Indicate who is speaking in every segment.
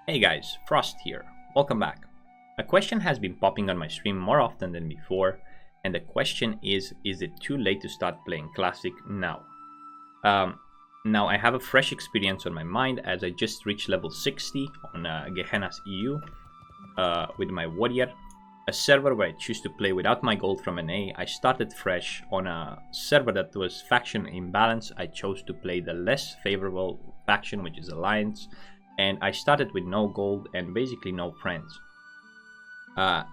Speaker 1: Hey guys, Frost here. Welcome back. A question has been popping on my stream more often than before, and the question is it too late to start playing Classic now? Now I have a fresh experience on my mind as I just reached level 60 on Gehenna's EU with my warrior, a server where I choose to play without my gold from NA. I started fresh on a server that was faction imbalance. I chose to play the less favorable faction, which is Alliance, and I started with no gold and basically no friends. The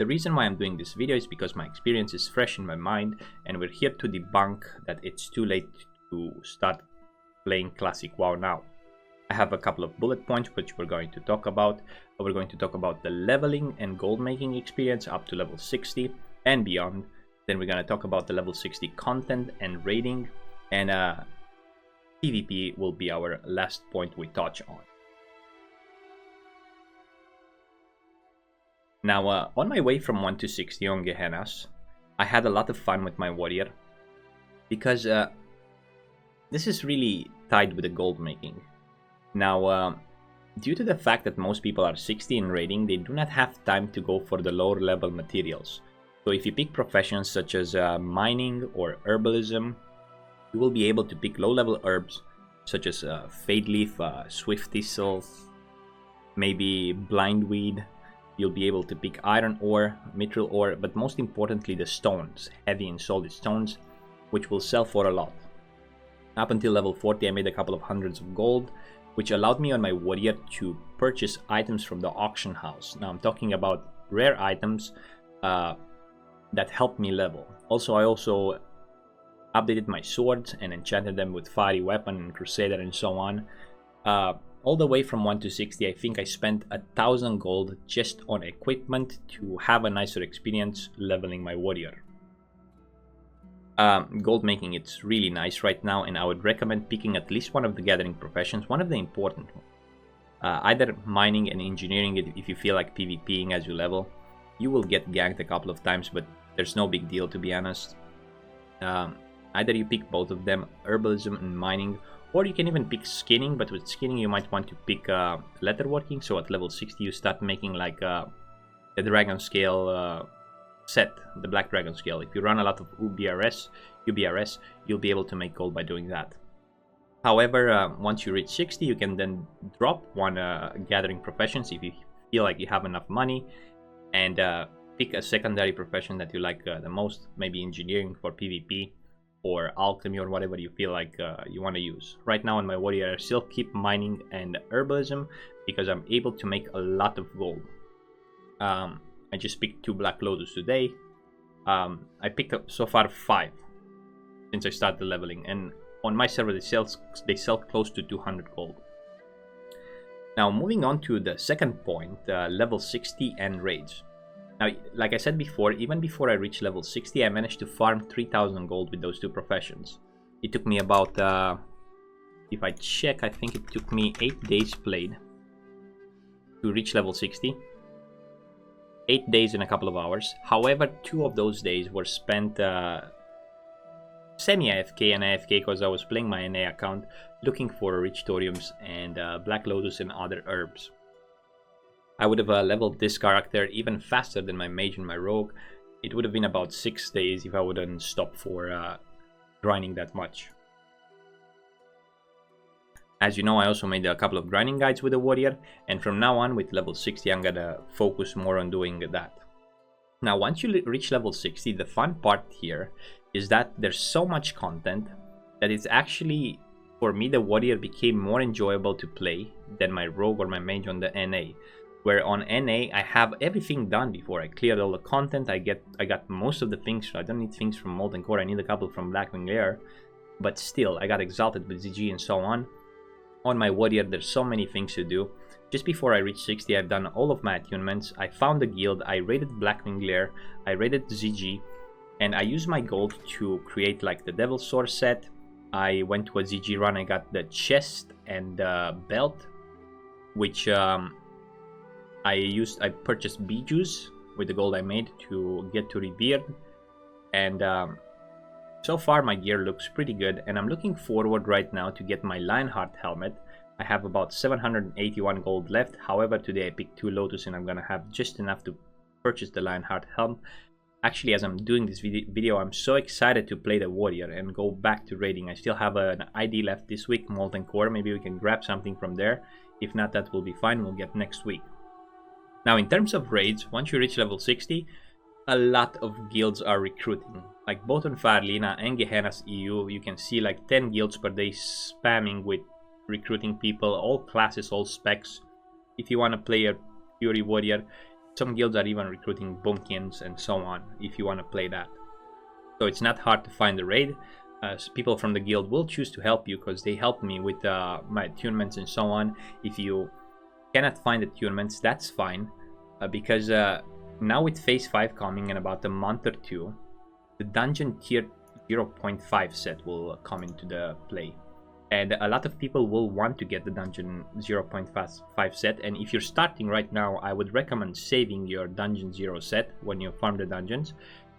Speaker 1: reason why I'm doing this video is because my experience is fresh in my mind, and we're here to debunk that it's too late to start playing Classic WoW now. I have a couple of bullet points which we're going to talk about. We're going to talk about the leveling and gold making experience up to level 60 and beyond. Then we're going to talk about the level 60 content and raiding, and PvP will be our last point we touch on. Now, on my way from 1 to 60 on Gehenna's, I had a lot of fun with my warrior, because this is really tied with the gold making. Now, due to the fact that most people are 60 in raiding, they do not have time to go for the lower level materials. So if you pick professions such as mining or herbalism, you will be able to pick low level herbs such as fade leaf, swift thistle, maybe blindweed. You'll be able to pick iron ore, mithril ore, but most importantly the stones, heavy and solid stones, which will sell for a lot. Up until level 40 I made a couple of hundreds of gold, which allowed me on my warrior to purchase items from the auction house. Now I'm talking about rare items that helped me level. Also, I updated my swords and enchanted them with fiery weapon and crusader and so on. All the way from 1 to 60, I think I spent 1,000 gold just on equipment to have a nicer experience leveling my warrior. Gold making, it's really nice right now, and I would recommend picking at least one of the gathering professions, one of the important ones. Either mining and engineering if you feel like PvPing as you level. You will get ganked a couple of times, but there's no big deal, to be honest. Either you pick both of them, herbalism and mining, or you can even pick skinning, but with skinning you might want to pick leatherworking, so at level 60 you start making like the dragon scale set, the black dragon scale. If you run a lot of UBRS, you'll be able to make gold by doing that. However, once you reach 60, you can then drop one gathering professions if you feel like you have enough money, and pick a secondary profession that you like the most, maybe engineering for PvP, or alchemy, or whatever you feel like you want to use. Right now on my warrior I still keep mining and herbalism because I'm able to make a lot of gold. I just picked 2 black lotus today. I picked up so far 5 since I started leveling, and on my server they sell close to 200 gold. Now moving on to the second point, level 60 and raids. Now, like I said before, even before I reached level 60, I managed to farm 3,000 gold with those 2 professions. It took me about, if I check, I think it took me 8 days played to reach level 60. 8 days and a couple of hours. However, 2 of those days were spent semi-AFK and AFK because I was playing my NA account, looking for rich thoriums and black lotus and other herbs. I would have leveled this character even faster than my mage and my rogue. It would have been about 6 days if I wouldn't stop for grinding that much. As you know, I also made a couple of grinding guides with the warrior, and from now on with level 60 I'm gonna focus more on doing that. Now once you reach level 60, the fun part here is that there's so much content that it's actually, for me, the warrior became more enjoyable to play than my rogue or my mage on the NA. Where on NA I have everything done before I cleared all the content. I got most of the things. I don't need things from Molten Core, I need a couple from Blackwing Lair, but still I got exalted with ZG and so on. On my warrior there's so many things to do. Just before I reach 60 I've done all of my attunements, I found a guild, I raided Blackwing Lair, I raided ZG, and I used my gold to create like the Devil Sword set. I went to a ZG run, I got the chest and the belt, which I purchased bee juice with the gold I made to get to Revered, and so far my gear looks pretty good, and I'm looking forward right now to get my Lionheart helmet, I have about 781 gold left. However, today I picked 2 Lotus and I'm gonna have just enough to purchase the Lionheart Helm. Actually, as I'm doing this video, I'm so excited to play the Warrior and go back to raiding. I still have an ID left this week, Molten Core. Maybe we can grab something from there. If not, that will be fine. We'll get next week. Now, in terms of raids, once you reach level 60, a lot of guilds are recruiting. Like both on Farlina and Gehenna's EU, you can see like 10 guilds per day spamming with recruiting people, all classes, all specs. If you want to play a Fury Warrior, some guilds are even recruiting Bunkians and so on, if you want to play that. So it's not hard to find the raid. People from the guild will choose to help you because they helped me with my attunements and so on. If you cannot find attunements, that's fine, because now with phase 5 coming in about a month or two, the dungeon tier 0.5 set will come into the play. And a lot of people will want to get the dungeon 0.5 set, and if you're starting right now, I would recommend saving your dungeon 0 set when you farm the dungeons,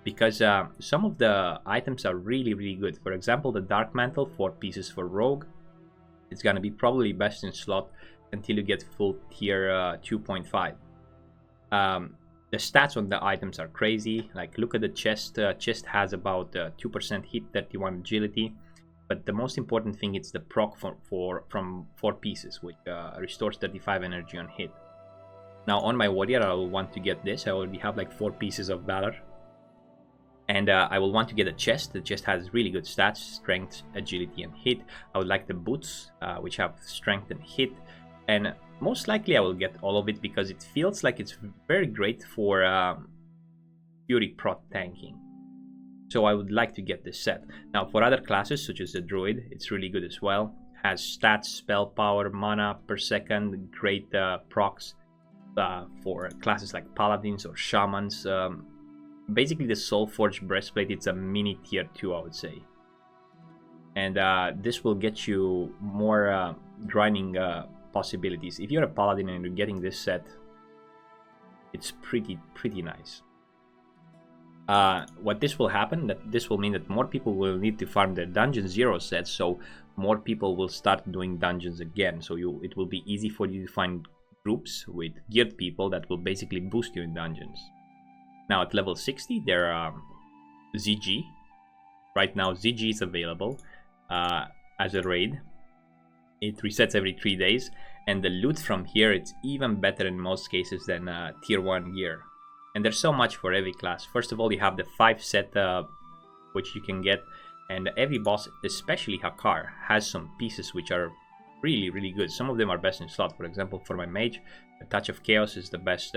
Speaker 1: because some of the items are really good. For example, the Dark Mantle, 4 pieces for Rogue. It's gonna be probably best in slot until you get full tier 2.5. The stats on the items are crazy. Like, look at the chest. Chest has about 2% hit, 31 agility. But the most important thing is the proc from 4 pieces, which restores 35 energy on hit. Now on my warrior, I will want to get this. I already have like 4 pieces of valor. And I will want to get a chest. The chest has really good stats, strength, agility, and hit. I would like the boots, which have strength and hit. And most likely I will get all of it because it feels like it's very great for Fury prot tanking. So I would like to get this set. Now for other classes such as the Druid, it's really good as well. Has stats, spell power, mana per second, great procs for classes like Paladins or Shamans. Basically the Soulforged Breastplate, it's a mini tier 2, I would say. And this will get you more grinding possibilities. If you're a Paladin and you're getting this set, it's pretty nice. What this will happen, that this will mean that more people will need to farm their dungeon 0 sets, so more people will start doing dungeons again. So it will be easy for you to find groups with geared people that will basically boost you in dungeons. Now at level 60 there are ZG. Right now ZG is available as a raid. It resets every 3 days, and the loot from here, it's even better in most cases than tier 1 gear. And there's so much for every class. First of all, you have the 5 set which you can get, and every boss, especially Hakar, has some pieces which are really good. Some of them are best in slot. For example, for my mage, the Touch of Chaos is the best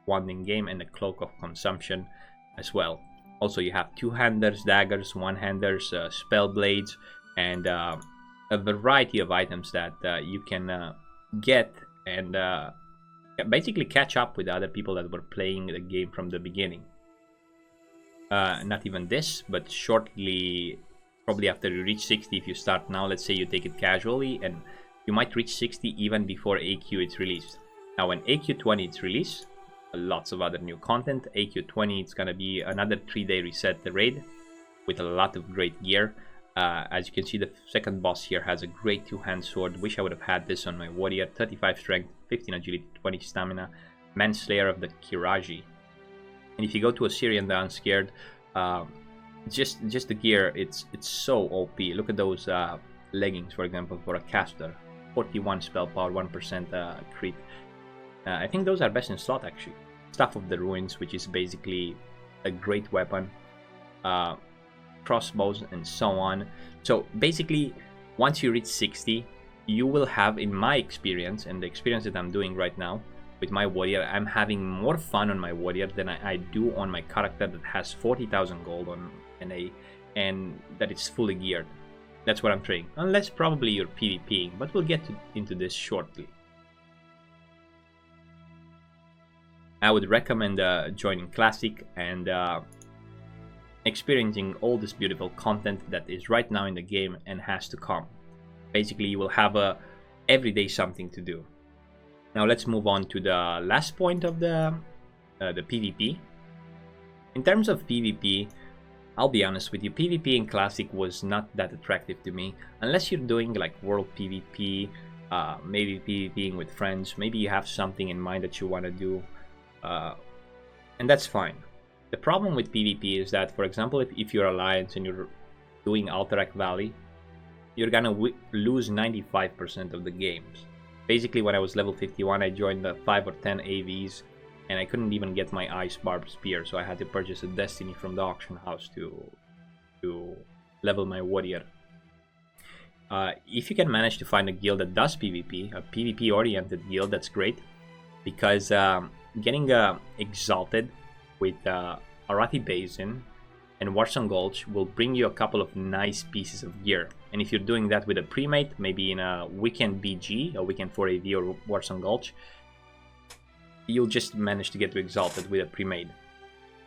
Speaker 1: wand in game, and the Cloak of Consumption as well. Also, you have 2-handers, daggers, 1-handers, spell blades, and a variety of items that you can get and basically catch up with other people that were playing the game from the beginning. Not even this, but shortly, probably after you reach 60, if you start now, let's say you take it casually, and you might reach 60 even before AQ is released. Now when AQ 20 is released, lots of other new content. AQ 20, it's gonna be another 3-day reset the raid with a lot of great gear. As you can see, the second boss here has a great 2-hand sword. Wish I would have had this on my warrior. 35 strength, 15 agility, 20 stamina. Manslayer of the Kiraji. And if you go to Assyrian the Unscared, just the gear, it's so OP. Look at those leggings, for example, for a caster. 41 spell power, 1% crit. I think those are best in slot actually. Staff of the Ruins, which is basically a great weapon. Crossbows and so on. So basically, once you reach 60, you will have, in my experience and the experience that I'm doing right now with my warrior, I'm having more fun on my warrior than I do on my character that has 40,000 gold on NA and that is fully geared. That's what I'm trying. Unless probably you're PvPing, but we'll get into this shortly. I would recommend joining Classic and experiencing all this beautiful content that is right now in the game and has to come. Basically, you will have everyday something to do. Now let's move on to the last point of the PvP. In terms of PvP, I'll be honest with you, PvP in Classic was not that attractive to me. Unless you're doing like World PvP, maybe PvPing with friends, maybe you have something in mind that you want to do, and that's fine. The problem with PvP is that, for example, if you're Alliance and you're doing Alterac Valley, you're gonna lose 95% of the games. Basically, when I was level 51, I joined the 5 or 10 AVs, and I couldn't even get my Ice Barb Spear, so I had to purchase a Destiny from the auction house to level my warrior. If you can manage to find a guild that does PvP, a PvP-oriented guild, that's great, because getting Exalted with Arathi Basin and Warsong Gulch will bring you a couple of nice pieces of gear. And if you're doing that with a premade, maybe in a Weekend BG, a Weekend 4AV or Warsong Gulch, you'll just manage to get to Exalted with a premade,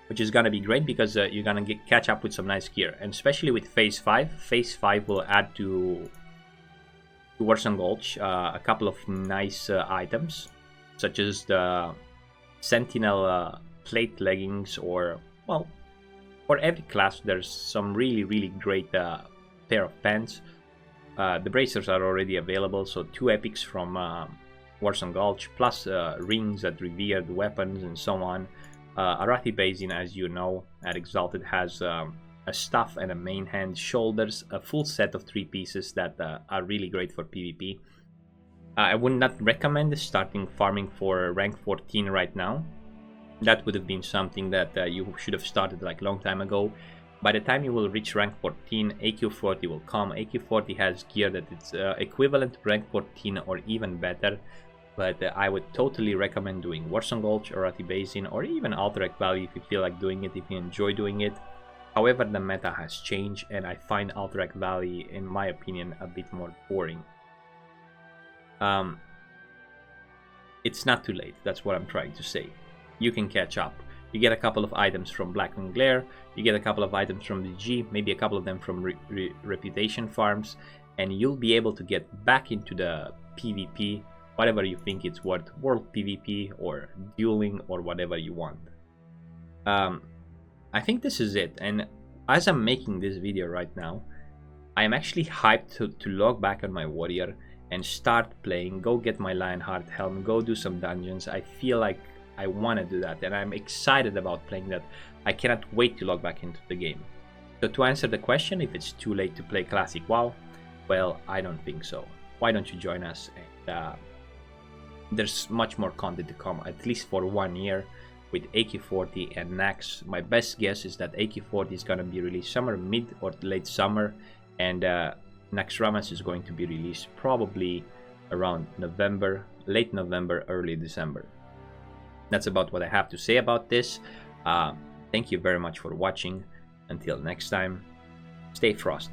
Speaker 1: which is gonna be great because you're gonna catch up with some nice gear. And especially with Phase 5, Phase 5 will add to Warsong Gulch a couple of nice items, such as the Sentinel plate leggings, or, well, for every class there's some really great pair of pants. The bracers are already available, so 2 epics from Warsong Gulch, plus rings that revere the weapons and so on. Arathi Basin, as you know, at Exalted has a staff and a main hand, shoulders, a full set of 3 pieces that are really great for PvP. I would not recommend starting farming for rank 14 right now. That would have been something that you should have started like a long time ago. By the time you will reach rank 14, AQ40 will come. AQ40 has gear that is equivalent to rank 14 or even better. But I would totally recommend doing Warsong Gulch, Arathi Basin, or even Alterac Valley if you feel like doing it, if you enjoy doing it. However, the meta has changed, and I find Alterac Valley, in my opinion, a bit more boring. It's not too late, that's what I'm trying to say. You can catch up. You get a couple of items from Black and Glare, you get a couple of items from the G, maybe a couple of them from reputation farms, and you'll be able to get back into the PvP, whatever you think it's worth, world PvP or dueling or whatever you want. I think this is it, and as I'm making this video right now, I am actually hyped to log back on my warrior and start playing, go get my Lionheart helm, go do some dungeons. I feel like I want to do that, and I'm excited about playing that. I cannot wait to log back into the game. So to answer the question, if it's too late to play Classic WoW, well, I don't think so. Why don't you join us? And there's much more content to come, at least for 1 year, with AQ40 and Nax. My best guess is that AQ40 is going to be released somewhere mid or late summer, and Naxxramas is going to be released probably around November, late November, early December. That's about what I have to say about this. Thank you very much for watching. Until next time, stay frosty.